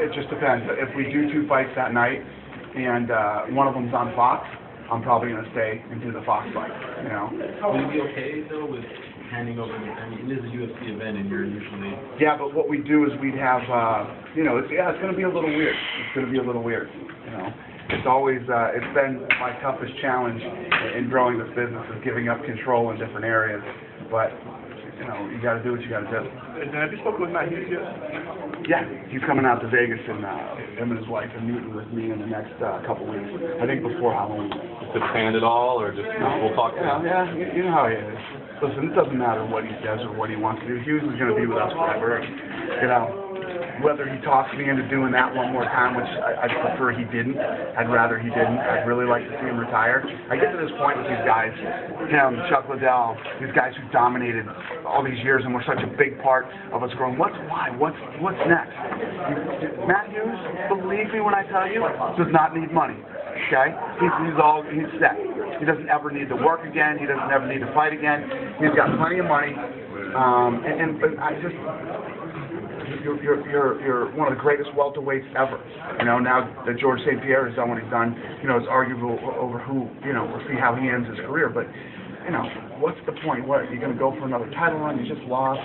It just depends. If we do 2 fights that night and one of them's on Fox, I'm probably going to stay and do the Fox fight, you know. Will you be okay, though, with handing over, I mean, it is a UFC event and you're usually... Yeah, but what we do is we'd have, you know, it's going to be a little weird. It's going to be a little weird, you know. It's always, it's been my toughest challenge in growing this business is giving up control in different areas. But, you know, you got to do what you got to do. And have you spoken with Matt Hughes yet? Yeah, he's coming out to Vegas and him and his wife are meeting with me in the next couple weeks. I think before Halloween. Just expand it all, or just we'll talk to him? Yeah, you know how he is. Listen, it doesn't matter what he does or what he wants to do. Hughes is going to be with us forever. You know, whether he talks me into doing that one more time, which I'd prefer he didn't. I'd rather he didn't. I'd really like to see him retire. I get to this point with these guys, him, Chuck Liddell, these guys who dominated all these years and were such a big part of us growing. What's next? Matt Hughes, believe me when I tell you, does not need money. Okay? He's set. He doesn't ever need to work again. He doesn't ever need to fight again. He's got plenty of money. And I just, you're one of the greatest welterweights ever. You know, now that George St. Pierre has done what he's done, you know, it's arguable over who, you know, we'll see how he ends his career. But, you know, what's the point? What, you're going to go for another title run? You just lost.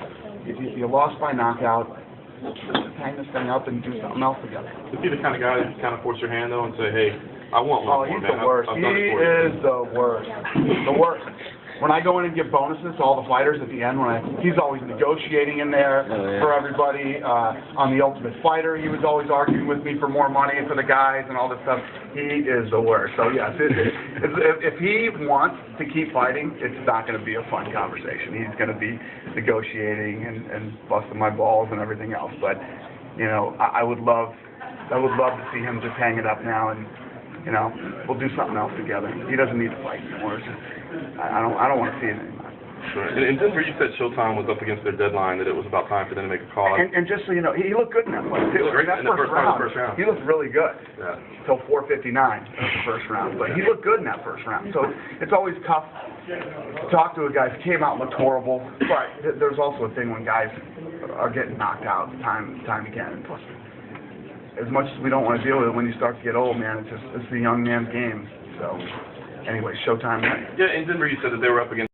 You lost by knockout. Let's just hang this thing up and do something else together. Is he the kind of guy that you kind of force your hand, though, and say, hey, I want one more, he's man. The worst. I've He done it for you. is the worst. The worst. When I go in and give bonuses to all the fighters at the end, he's always negotiating in there for everybody. On The Ultimate Fighter, he was always arguing with me for more money and for the guys and all this stuff. He is the worst. So yes, if he wants to keep fighting, it's not going to be a fun conversation. He's going to be negotiating and busting my balls and everything else. But you know, I would love to see him just hang it up now and, you know, we'll do something else together. He doesn't need to fight anymore. I don't want to see it anymore. Sure. In Denver, you said Showtime was up against their deadline, that it was about time for them to make a call. And just so you know, he looked good in that fight, too. Great in the first round. He looked really good. Yeah. Till 4:59 of the first round. But he looked good in that first round. So it's always tough to talk to a guy who came out and looked horrible. But there's also a thing when guys are getting knocked out time and again. And plus, as much as we don't want to deal with it, when you start to get old, man, it's the young man's game. So, anyway, Showtime. Yeah, in Denver, you said that they were up against